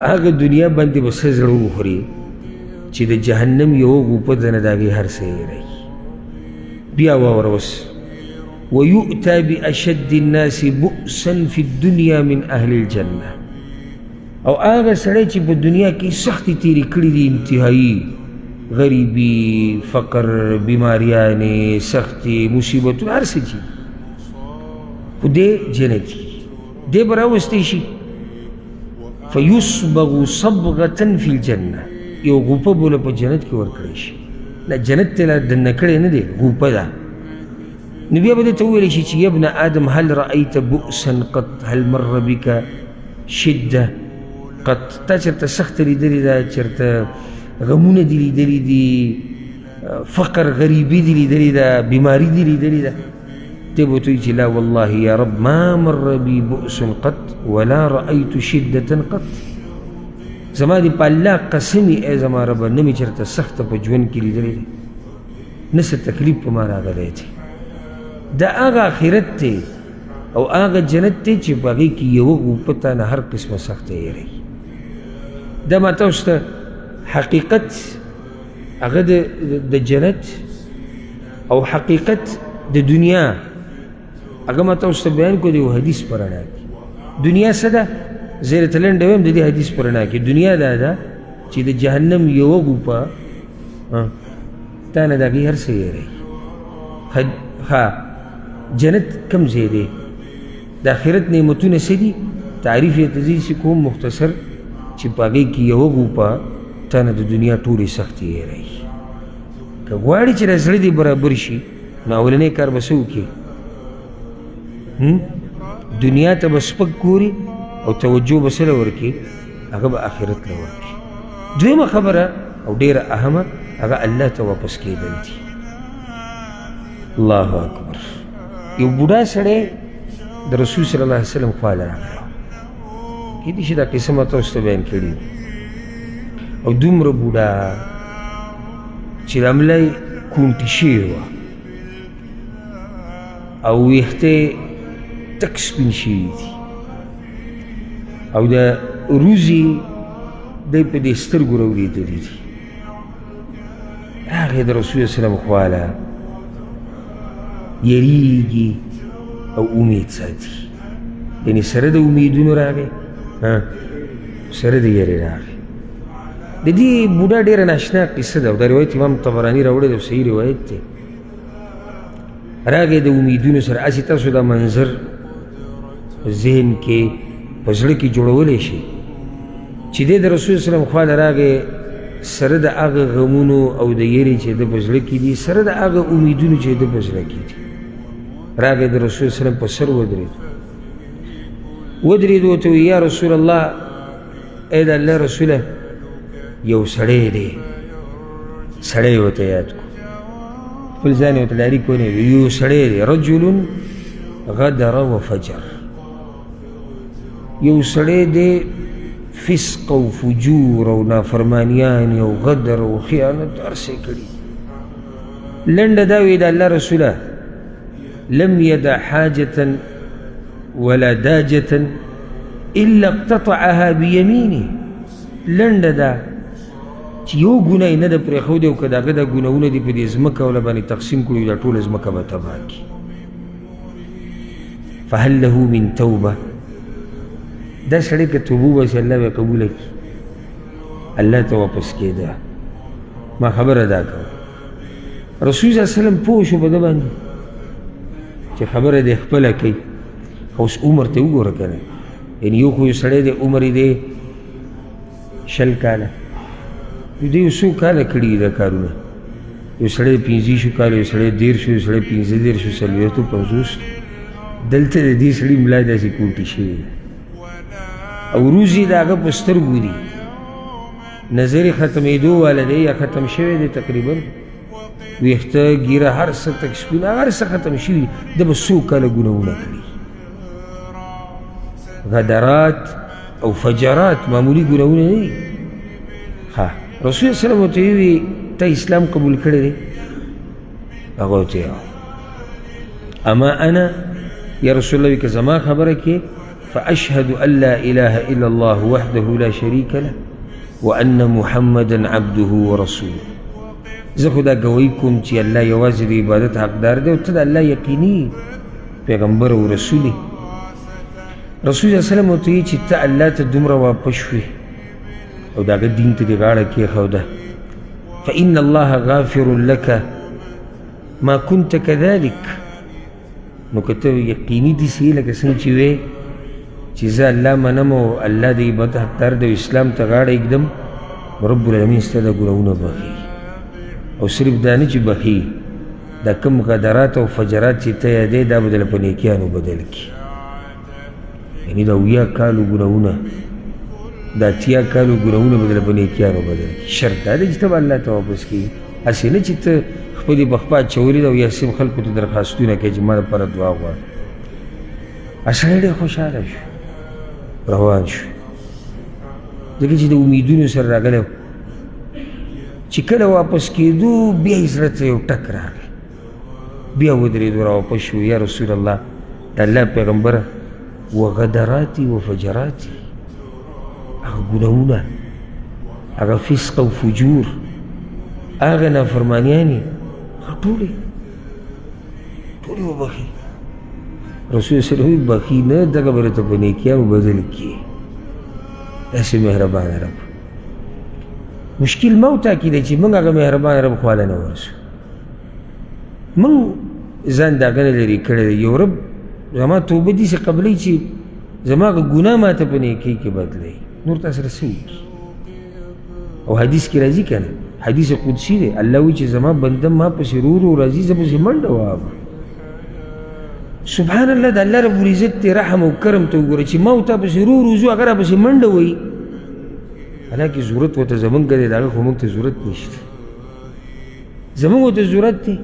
هغه دنیا باندې به څه زړه وخوري چې د جهنم یو غوپه د نه د هغې هر څه هېروي. بیا واوره اوس ویؤتى بأشد الناس بؤسا في الدنيا من أهل الجنة. او هغه سړی چې په دنیا کې سختې تېرې کړي دي، انتهایي غریبي، فقر، بیماریانې، سختې، مصیبتونه، هر څه چې خو دی جنتي دی به راوستی شي. فیصبغ صبغة في الجنة، یو غوپه بوله په جنت کې ورکړی شي. نه جنت ته لا دننه کړی نه دی، غوپه ده. نو بیا به درته وویلی شي چې یا ابن آدم هل رأیت بؤسا قط، هل مر بک شده قط، تا چېرته سخته لیدلې ده، چېرته غمونه دي لیدلي دي، فقر غریبي دي لیدلې ده، بیماري دي لیدلې ده؟ دی به ورته وایي چې لا والله یا رب ما مر بي بؤس قط ولا رأیت شدة قط. زما دې په الله قسمي ای زما ربه نه مې چېرته سخته په ژوند کې لیدلې ده، نه څه تکلیف په ما راغلی دی. دا هغه آخرت دی او هغه جنت دی چې په هغې کې یوه غوپه تا نه هر قسمه سخته هېروي. دا ما تاسو ته حقیقت هغه د جنت او حقیقت د دنیا هغه ما تاسو ته بیان کړو د یو حدیث په رڼا کې. دنیا څه ده؟ زه درته لنډه وایم د دې حدیث په رڼا کې. دنیا دا ده چې د جهنم یوه غوپه تا نه د هغې هر څه هېروي. ښه جنت کم ځای دی؟ د آخرت نعمتونه څه دي؟ تعریف یې ته ځي کوم مختصر چې په هغې کې یوه غوپه تا نه د دنیا ټولې سختې هېروي. که غواړې چې د زړه دې برابر شي نو اولنی کار به څه وکړې؟ دنیا ته به سپک ګورې او توجه به څه له ورکړې؟ هغه به آخرت له ورکړې. دویمه خبره او ډېره اهمه هغه الله ته واپس کېدل دي. الله اکبر. یو بوډا سړی د رسول صلی الله علیه وسلم خواله راغلی، کیدای شي دا قصه ما تاسو ته بیان کړې او دومره بوډا چې د ملا یې کونټې شوې وه او ویښته یې تک سپین شوي دي او د روزي دی په دې سترګو راورېدلي دي. راغی د رسول وسلم خواله، یریږي او امید ساتي. یعنې سره د امیدونو راغی، سره د یرې راغی. د دې بوډا ډېره ناشنا قصه ده او دا روایت امام طبراني راوړی دی او صحیح روایت دی. راغی د امیدونو سره. هسې تاسو دا منظر ذهن کې په زړه کې جوړولی شي چې دی د رسول وسلم خواله راغی سره د هغه غمونو او د یرې چې د په زړه کې دي، سره د هغه امیدونو چې د په زړه کې دي. راغی د رسول وسلم په سر ودرېد ورته وایي یا رسول الله، ای د الله رسوله، یو سړی دی. سړی ورته یاد کړو، خپل ځان یې ورته ډایري کونی، یو سړی دی، رجل غدر و فجر، یو سړی دی فسق او فجور او نافرمانیان او غدر او خیانت هر څه کړي. لنډه دا وی د الله رسوله، لم يدع حاجة ولا داجة إلا اقتطعها بيمينه. لنډه دا چې یو ګناه یې نه ده پرېښودی او که د هغه دا ګناهونه دي په دې ځمکه وله باندې تقسیم کړي دا ټوله ځمکه به تباه کړي. فهل له من توبه؟ دا سړی که توبه وباسي الله به یې قبوله کړي، الله ته واپس کېده. ما خبره دا کوه. رسول صلی الله علیه وسلم پوه شو په ده باندې چې خبره دې خپله کوي. اوس عمر ته وګوره که نه، یعنې یو خو یو سړی دی عمر یې دی 20 کاله، دوی یو څو کاله کړي دا کارونه. یو سړی 15 کاله، یو سړی 13، یو سړی 15، 40، 50. دلته د دې سړي ملا داسې کوټې شوې ده او روزي د هغه په سترګو دي، نظر یې ختمېدو واله دی یا ختم شوی دی تقریبا، ویښته ګیره هر څه تک سپین هر څه ختم شوي. ده به څو کاله ګناهونه کړي، غدرات او فجرات، معمولي ګناهونه نه دي. ښه رسول صلی الله علیه وسلم ورته وویل ته اسلام قبول کړی دی؟ هغه ورته اما انا یا رسول الله که زما خبره کې فأشهد أن لا إله إلا الله وحده لا شريك له وأن محمدا عبده ورسوله. زه خو دا ګوی کوم چې الله یوازې د عبادت حقدار دی او ته د الله یقیني پیغمبر او رسول یې. رسول صلی الله علیه وسلم ورته وایي چې ته الله ته دومره واپس شوې او د هغه دین ته دې غاړه کېښوده. فإن الله غافر لك ما كنت كذلك. نو که ته یقیني داسې یې لکه څنګه چې وې چې زه الله منم او الله د عبادت حقدار دی او اسلام ته غاړه ایږدم، رب العالمین ستا د ګناهونه بخښي. او صرف دا نه چې بخښي، دا کوم غدرات او فجرات چې ته یادې دا به دله په نیکیانو بدل کړي. یعنې دا 70 کالو ګناهونه، دا 80 کالو ګناهونه به دله په نیکیانو بدل کړي. شرط دا دی چې ته به الله ته واپس کړي، هسې نه چې ته خپلې په خپه اچولي ده او یا سیم خلکو ته درخواستونه کوي چې ما دپاره دعا غواړه. سړی ډېر خوشحاله شو، روان شو، ځکه چې د امیدونو سره راغلی و. چې کله واپس کېدو بیا یې زړه ته یو ټک راغی، بیا ودرېدو راواپس شو. یا رسول الله، د الله پیغمبره، وغدراتي وفجراتي، هغه ګناهونه، هغه فسق او فجور، هغه نافرمانیانې، هغه ټولې وبخي. رسول صلی الله علیه وسلم بخي نه، دغه به راته په نیکیانو بدل کړي. داسې مهربانه رب. مشکل موتا کې دی چې موږ هغه مهربانه رب خواله نه ورسو. موږ ځان د هغه نه لرې کړی دی. یو رب زما توبه داسې قبلوي چې زما هغه ګناه ماته په نیکۍ کې بدلوي، نور تا سره څه وکړي. او حدیث کې راځي که نه، حدیث قدسي دی، الله وایي چې زما بنده ما پسې رو رو راځي، زه پسې منډه وهم. سبحان الله، د الله رب العزت ته رحم او کرم ته وګوره چې ما او تا پسې رو رو ځو، هغه را پسې منډه وایي. حالانکې ضرورت ورته زمونږ دی، د هغه خو موږ ته ضرورت نشته. زمونږ ورته ضرورت دی